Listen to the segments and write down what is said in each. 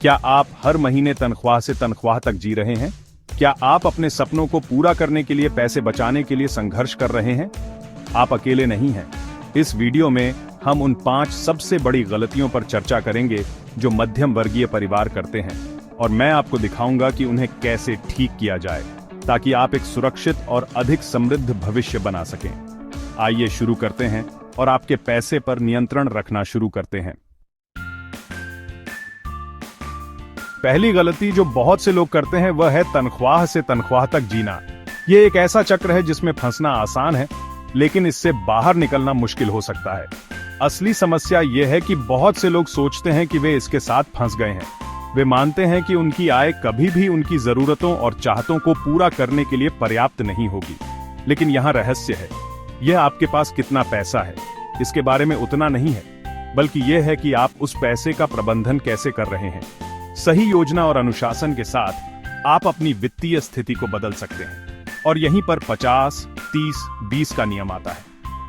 क्या आप हर महीने तनख्वाह से तनख्वाह तक जी रहे हैं? क्या आप अपने सपनों को पूरा करने के लिए पैसे बचाने के लिए संघर्ष कर रहे हैं? आप अकेले नहीं हैं। इस वीडियो में हम उन 5 सबसे बड़ी गलतियों पर चर्चा करेंगे जो मध्यम वर्गीय परिवार करते हैं, और मैं आपको दिखाऊंगा कि उन्हें कैसे ठीक किया जाए ताकि आप एक सुरक्षित और अधिक समृद्ध भविष्य बना सकें। आइए शुरू करते हैं और आपके पैसे पर नियंत्रण रखना शुरू करते हैं। पहली गलती जो बहुत से लोग करते हैं वह है तनख्वाह से तनख्वाह तक जीना। ये एक ऐसा चक्र है जिसमें फंसना आसान है, लेकिन इससे बाहर निकलना मुश्किल हो सकता है। असली समस्या यह है कि बहुत से लोग सोचते हैं कि वे इसके साथ फंस गए हैं। वे मानते हैं कि उनकी आय कभी भी उनकी जरूरतों और चाहतों को पूरा करने के लिए पर्याप्त नहीं होगी। लेकिन यहाँ रहस्य है, यह आपके पास कितना पैसा है इसके बारे में उतना नहीं है, बल्कि यह है कि आप उस पैसे का प्रबंधन कैसे कर रहे हैं। सही योजना और अनुशासन के साथ आप अपनी वित्तीय स्थिति को बदल सकते हैं, और यहीं पर 50, 30, 20 का नियम आता है।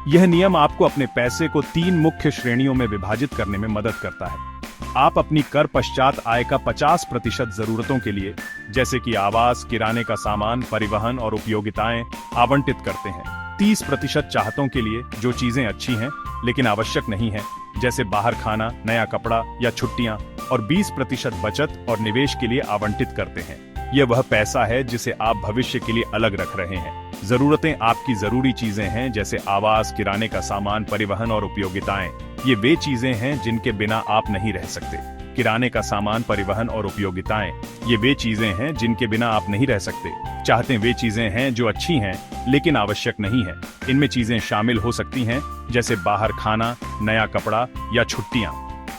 यह नियम आपको अपने पैसे को 3 मुख्य श्रेणियों में विभाजित करने में मदद करता है। आप अपनी कर पश्चात आय का 50% जरूरतों के लिए, जैसे कि आवास, किराने का सामान, परिवहन और उपयोगिताएं, आवंटित करते हैं। 30% चाहतों के लिए, जो चीजें अच्छी हैं लेकिन आवश्यक नहीं है, जैसे बाहर खाना, नया कपड़ा या छुट्टियां, और 20% बचत और निवेश के लिए आवंटित करते हैं। यह वह पैसा है जिसे आप भविष्य के लिए अलग रख रहे हैं। जरूरतें आपकी जरूरी चीजें हैं, जैसे आवास, किराने का सामान, परिवहन और उपयोगिताएं। ये वे चीजें हैं जिनके बिना आप नहीं रह सकते। किराने का सामान, परिवहन और उपयोगिताएं, ये वे चीजें हैं जिनके बिना आप नहीं रह सकते। चाहते वे चीजें हैं जो अच्छी हैं लेकिन आवश्यक नहीं है। इनमें चीजें शामिल हो सकती हैं, जैसे बाहर खाना, नया कपड़ा या छुट्टियां।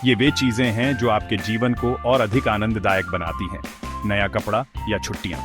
ये वे चीजें हैं जो आपके जीवन को और अधिक आनंददायक बनाती हैं। नया कपड़ा या छुट्टियां,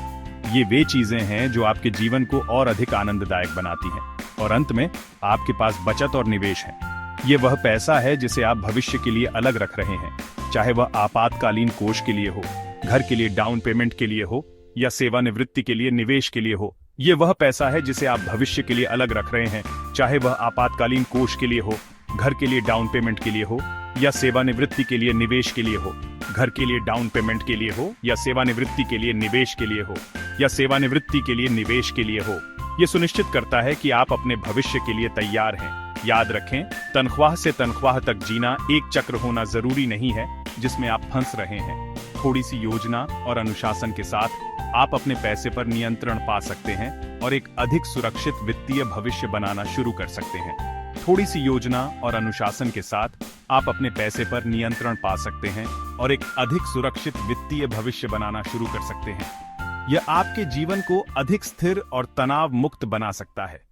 ये वे चीजें हैं जो आपके जीवन को और अधिक आनंददायक बनाती हैं। और अंत में आपके पास बचत और निवेश है। ये वह पैसा है जिसे आप भविष्य के लिए अलग रख रहे हैं, चाहे वह आपातकालीन कोष के लिए हो, घर के लिए डाउन पेमेंट के लिए हो, या सेवानिवृत्ति के लिए निवेश के लिए हो। ये वह पैसा है जिसे आप भविष्य के लिए अलग रख रहे हैं, चाहे वह आपातकालीन कोष के लिए हो, घर के लिए डाउन पेमेंट के लिए हो, या सेवानिवृत्ति के लिए निवेश के लिए हो। घर के लिए डाउन पेमेंट के लिए हो, या सेवानिवृत्ति के लिए निवेश के लिए हो, या सेवानिवृत्ति के लिए निवेश के लिए हो। ये सुनिश्चित करता है कि आप अपने भविष्य के लिए तैयार हैं। याद रखें, तनख्वाह से तनख्वाह तक जीना एक चक्र होना जरूरी नहीं है जिसमें आप फंस रहे हैं। थोड़ी सी योजना और अनुशासन के साथ आप अपने पैसे पर नियंत्रण पा सकते हैं और एक अधिक सुरक्षित वित्तीय भविष्य बनाना शुरू कर सकते हैं। थोड़ी सी योजना और अनुशासन के साथ आप अपने पैसे पर नियंत्रण पा सकते हैं और एक अधिक सुरक्षित वित्तीय भविष्य बनाना शुरू कर सकते हैं। यह आपके जीवन को अधिक स्थिर और तनाव मुक्त बना सकता है।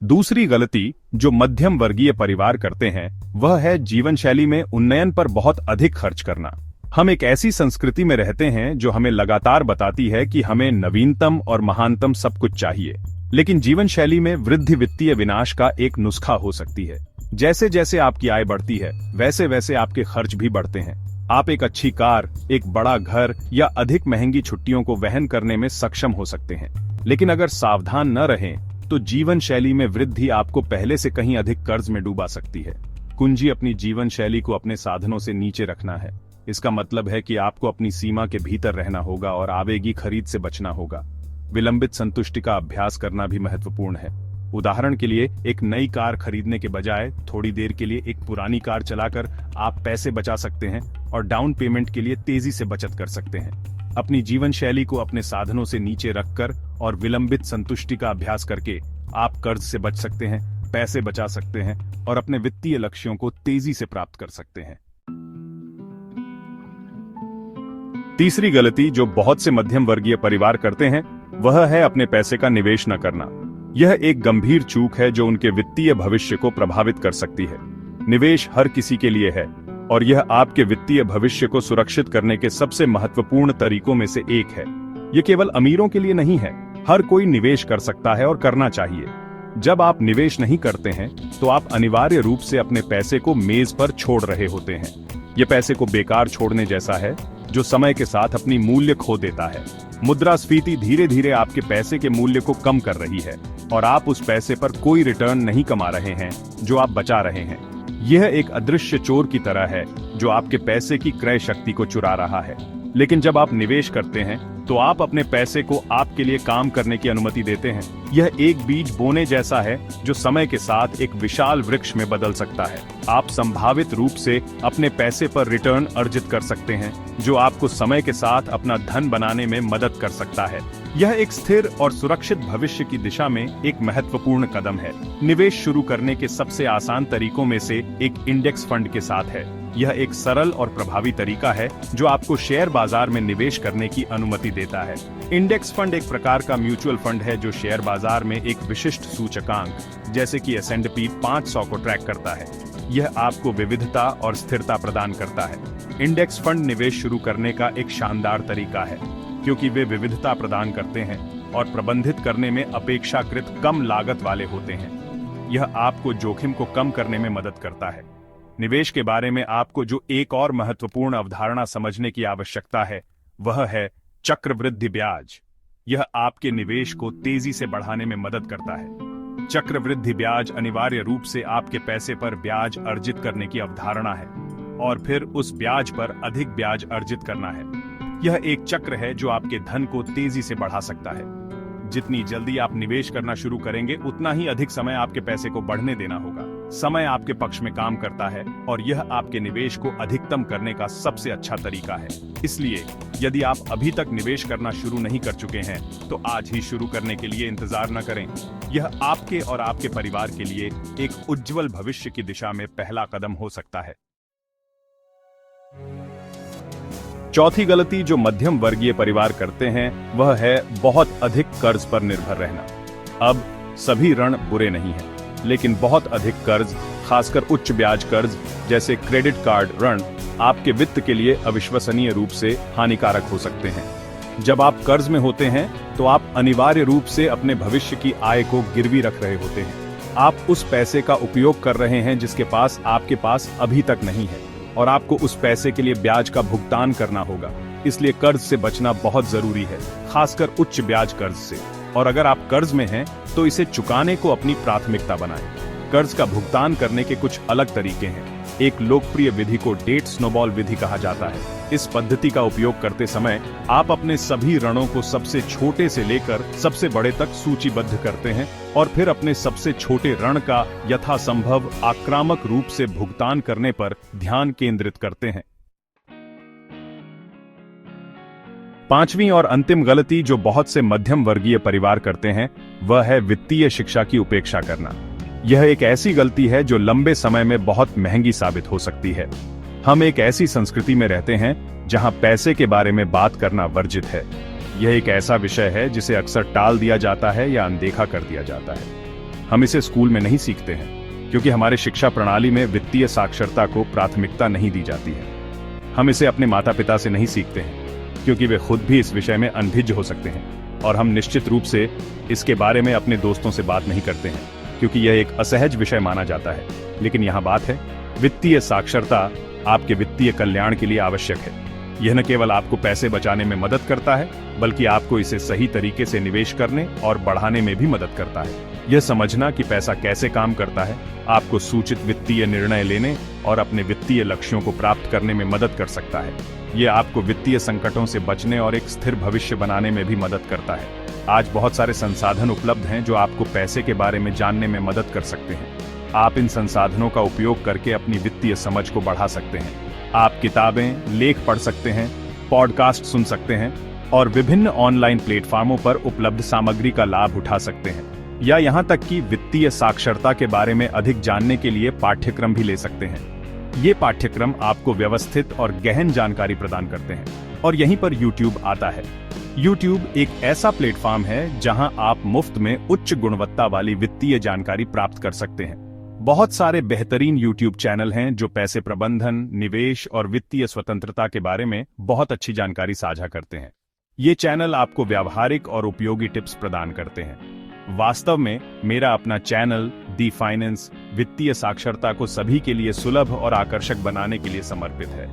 दूसरी गलती जो मध्यम वर्गीय परिवार करते हैं वह है जीवन शैली में उन्नयन पर बहुत अधिक खर्च करना। हम एक ऐसी संस्कृति में रहते हैं जो हमें लगातार बताती है कि हमें नवीनतम और महानतम सब कुछ चाहिए, लेकिन जीवन शैली में वृद्धि वित्तीय विनाश का एक नुस्खा हो सकती है। जैसे जैसे आपकी आय बढ़ती है, वैसे वैसे आपके खर्च भी बढ़ते हैं। आप एक अच्छी कार, एक बड़ा घर या अधिक महंगी छुट्टियों को वहन करने में सक्षम हो सकते हैं, लेकिन अगर सावधान न रहें तो जीवन शैली में वृद्धि आपको पहले से कहीं अधिक कर्ज में डूबा सकती है। कुंजी अपनी जीवन शैली को अपने साधनों से नीचे रखना है। इसका मतलब है कि आपको अपनी सीमा के भीतर रहना होगा और आवेगी खरीद से बचना होगा। विलंबित संतुष्टि का अभ्यास करना भी महत्वपूर्ण है। उदाहरण के लिए, एक नई कार खरीदने के बजाय थोड़ी देर के लिए एक पुरानी कार चलाकर आप पैसे बचा सकते हैं और डाउन पेमेंट के लिए तेजी से बचत कर सकते हैं। अपनी जीवन शैली को अपने साधनों से नीचे रखकर और विलंबित संतुष्टि का अभ्यास करके आप कर्ज से बच सकते हैं, पैसे बचा सकते हैं और अपने वित्तीय लक्ष्यों को तेजी से प्राप्त कर सकते हैं। तीसरी गलती जो बहुत से मध्यम वर्गीय परिवार करते हैं वह है अपने पैसे का निवेश न करना। यह एक गंभीर चूक है जो उनके वित्तीय भविष्य को प्रभावित कर सकती है। निवेश हर किसी के लिए है और यह आपके वित्तीय भविष्य को सुरक्षित करने के सबसे महत्वपूर्ण तरीकों में से एक है। यह केवल अमीरों के लिए नहीं है, हर कोई निवेश कर सकता है और करना चाहिए। जब आप निवेश नहीं करते हैं तो आप अनिवार्य रूप से अपने पैसे को मेज पर छोड़ रहे होते हैं। यह पैसे को बेकार छोड़ने जैसा है जो समय के साथ अपनी मूल्य खो देता है। मुद्रास्फीति धीरे धीरे आपके पैसे के मूल्य को कम कर रही है और आप उस पैसे पर कोई रिटर्न नहीं कमा रहे हैं जो आप बचा रहे हैं। यह एक अदृश्य चोर की तरह है जो आपके पैसे की क्रय शक्ति को चुरा रहा है। लेकिन जब आप निवेश करते हैं तो आप अपने पैसे को आपके लिए काम करने की अनुमति देते हैं। यह एक बीज बोने जैसा है जो समय के साथ एक विशाल वृक्ष में बदल सकता है। आप संभावित रूप से अपने पैसे पर रिटर्न अर्जित कर सकते हैं जो आपको समय के साथ अपना धन बनाने में मदद कर सकता है। यह एक स्थिर और सुरक्षित भविष्य की दिशा में एक महत्वपूर्ण कदम है। निवेश शुरू करने के सबसे आसान तरीकों में से एक इंडेक्स फंड के साथ है। यह एक सरल और प्रभावी तरीका है जो आपको शेयर बाजार में निवेश करने की अनुमति देता है। इंडेक्स फंड एक प्रकार का म्यूचुअल फंड है जो शेयर बाजार में एक विशिष्ट सूचकांक जैसे कि S&P 500 को ट्रैक करता है। यह आपको विविधता और स्थिरता प्रदान करता है। इंडेक्स फंड निवेश शुरू करने का एक शानदार तरीका है क्योंकि वे विविधता प्रदान करते हैं और प्रबंधित करने में अपेक्षाकृत कम लागत वाले होते हैं। यह आपको जोखिम को कम करने में मदद करता है। निवेश के बारे में आपको जो एक और महत्वपूर्ण अवधारणा समझने की आवश्यकता है वह है चक्रवृद्धि ब्याज। यह आपके निवेश को तेजी से बढ़ाने में मदद करता है। चक्रवृद्धि ब्याज अनिवार्य रूप से आपके पैसे पर ब्याज अर्जित करने की अवधारणा है और फिर उस ब्याज पर अधिक ब्याज अर्जित करना है। यह एक चक्र है जो आपके धन को तेजी से बढ़ा सकता है। जितनी जल्दी आप निवेश करना शुरू करेंगे उतना ही अधिक समय आपके पैसे को बढ़ने देना होगा। समय आपके पक्ष में काम करता है और यह आपके निवेश को अधिकतम करने का सबसे अच्छा तरीका है। इसलिए यदि आप अभी तक निवेश करना शुरू नहीं कर चुके हैं तो आज ही शुरू करने के लिए इंतजार न करें। यह आपके और आपके परिवार के लिए एक उज्जवल भविष्य की दिशा में पहला कदम हो सकता है। चौथी गलती जो मध्यम वर्गीय परिवार करते हैं वह है बहुत अधिक कर्ज पर निर्भर रहना। अब सभी ऋण बुरे नहीं हैं, लेकिन बहुत अधिक कर्ज, खासकर उच्च ब्याज कर्ज जैसे क्रेडिट कार्ड ऋण, आपके वित्त के लिए अविश्वसनीय रूप से हानिकारक हो सकते हैं। जब आप कर्ज में होते हैं तो आप अनिवार्य रूप से अपने भविष्य की आय को गिरवी रख रहे होते हैं। आप उस पैसे का उपयोग कर रहे हैं जिसके पास आपके पास अभी तक नहीं है और आपको उस पैसे के लिए ब्याज का भुगतान करना होगा। इसलिए कर्ज से बचना बहुत जरूरी है, खासकर उच्च ब्याज कर्ज से। और अगर आप कर्ज में हैं तो इसे चुकाने को अपनी प्राथमिकता बनाएं। कर्ज का भुगतान करने के कुछ अलग तरीके हैं। एक लोकप्रिय विधि को डेट स्नोबॉल विधि कहा जाता है। इस पद्धति का उपयोग करते समय आप अपने सभी ऋणों को सबसे छोटे से लेकर सबसे बड़े तक सूचीबद्ध करते हैं और फिर अपने सबसे छोटे ऋण का यथासंभव आक्रामक रूप से भुगतान करने पर ध्यान केंद्रित करते हैं। पांचवी और अंतिम गलती जो बहुत से मध्यम वर्गीय परिवार करते हैं वह है वित्तीय शिक्षा की उपेक्षा करना। यह एक ऐसी गलती है जो लंबे समय में बहुत महंगी साबित हो सकती है। हम एक ऐसी संस्कृति में रहते हैं जहां पैसे के बारे में बात करना वर्जित है। यह एक ऐसा विषय है जिसे अक्सर टाल दिया जाता है या अनदेखा कर दिया जाता है। हम इसे स्कूल में नहीं सीखते हैं क्योंकि हमारे शिक्षा प्रणाली में वित्तीय साक्षरता को प्राथमिकता नहीं दी जाती है। हम इसे अपने माता पिता से नहीं सीखते हैं क्योंकि वे खुद भी इस विषय में अनभिज्ञ हो सकते हैं और हम निश्चित रूप से इसके बारे में अपने दोस्तों से बात नहीं करते हैं क्योंकि यह एक असहज विषय माना जाता है। लेकिन यहाँ बात है, वित्तीय साक्षरता आपके वित्तीय कल्याण के लिए आवश्यक है। यह न केवल आपको पैसे बचाने में मदद करता है बल्कि आपको इसे सही तरीके से निवेश करने और बढ़ाने में भी मदद करता है। यह समझना कि पैसा कैसे काम करता है आपको सूचित वित्तीय निर्णय लेने और अपने वित्तीय लक्ष्यों को प्राप्त करने में मदद कर सकता है। यह आपको वित्तीय संकटों से बचने और एक स्थिर भविष्य बनाने में भी मदद करता है। आज बहुत सारे संसाधन उपलब्ध हैं जो आपको पैसे के बारे में जानने में मदद कर सकते हैं। आप इन संसाधनों का उपयोग करके अपनी वित्तीय समझ को बढ़ा सकते हैं। आप किताबें, लेख पढ़ सकते हैं, पॉडकास्ट सुन सकते हैं और विभिन्न ऑनलाइन प्लेटफॉर्मों पर उपलब्ध सामग्री का लाभ उठा सकते हैं, या यहाँ तक कि वित्तीय साक्षरता के बारे में अधिक जानने के लिए पाठ्यक्रम भी ले सकते हैं। ये पाठ्यक्रम आपको व्यवस्थित और गहन जानकारी प्रदान करते हैं और यहीं पर YouTube आता है। YouTube एक ऐसा प्लेटफॉर्म है जहां आप मुफ्त में उच्च गुणवत्ता वाली वित्तीय जानकारी प्राप्त कर सकते हैं। बहुत सारे बेहतरीन YouTube चैनल हैं जो पैसे प्रबंधन, निवेश और वित्तीय स्वतंत्रता के बारे में बहुत अच्छी जानकारी साझा करते हैं। ये चैनल आपको व्यावहारिक और उपयोगी टिप्स प्रदान करते हैं। वास्तव में मेरा अपना चैनल दी फाइनेंस वित्तीय साक्षरता को सभी के लिए सुलभ और आकर्षक बनाने के लिए समर्पित है।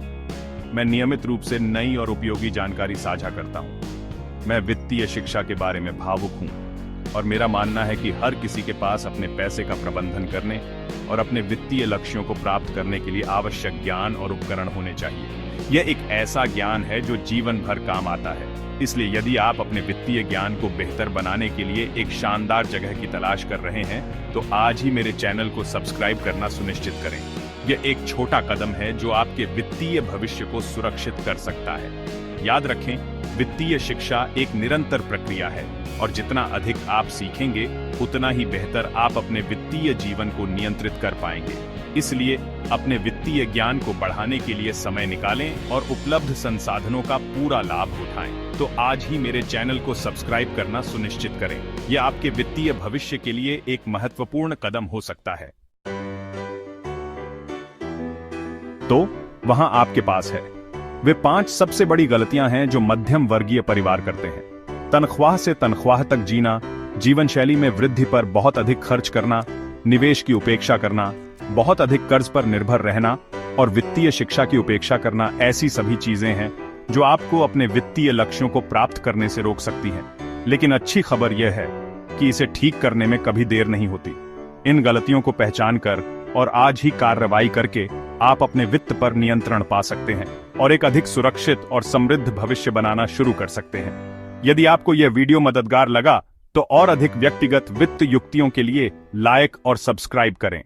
मैं नियमित रूप से नई और उपयोगी जानकारी साझा करता हूं। मैं वित्तीय शिक्षा के बारे में भावुक हूं और मेरा मानना है कि हर किसी के पास अपने पैसे का प्रबंधन करने और अपने वित्तीय लक्ष्यों को प्राप्त करने के लिए आवश्यक ज्ञान और उपकरण होने चाहिए। यह एक ऐसा ज्ञान है जो जीवन भर काम आता है। इसलिए यदि आप अपने वित्तीय ज्ञान को बेहतर बनाने के लिए एक शानदार जगह की तलाश कर रहे हैं, तो आज ही मेरे चैनल को सब्सक्राइब करना सुनिश्चित करें। यह एक छोटा कदम है जो आपके वित्तीय भविष्य को सुरक्षित कर सकता है। याद रखें, वित्तीय शिक्षा एक निरंतर प्रक्रिया है और जितना अधिक आप सीखेंगे, उतना ही बेहतर आप अपने वित्तीय जीवन को नियंत्रित कर पाएंगे। इसलिए अपने वित्तीय ज्ञान को बढ़ाने के लिए समय निकालें और उपलब्ध संसाधनों का पूरा लाभ उठाएं। तो आज ही मेरे चैनल को सब्सक्राइब करना सुनिश्चित करें। यह आपके वित्तीय भविष्य के लिए एक महत्वपूर्ण कदम हो सकता है। तो वहां आपके पास है वे 5 सबसे बड़ी गलतियां हैं जो मध्यम वर्गीय परिवार करते हैं। तनख्वाह से तनख्वाह तक जीना, जीवन शैली में वृद्धि पर बहुत अधिक खर्च करना, निवेश की उपेक्षा करना, बहुत अधिक कर्ज पर निर्भर रहना और वित्तीय शिक्षा की उपेक्षा करना ऐसी सभी चीजें हैं जो आपको अपने वित्तीय लक्ष्यों को प्राप्त करने से रोक सकती हैं। लेकिन अच्छी खबर यह है कि इसे ठीक करने में कभी देर नहीं होती। इन गलतियों को पहचान कर और आज ही कार्रवाई करके आप अपने वित्त पर नियंत्रण पा सकते हैं और एक अधिक सुरक्षित और समृद्ध भविष्य बनाना शुरू कर सकते हैं। यदि आपको यह वीडियो मददगार लगा तो और अधिक व्यक्तिगत वित्त युक्तियों के लिए लाइक और सब्सक्राइब करें।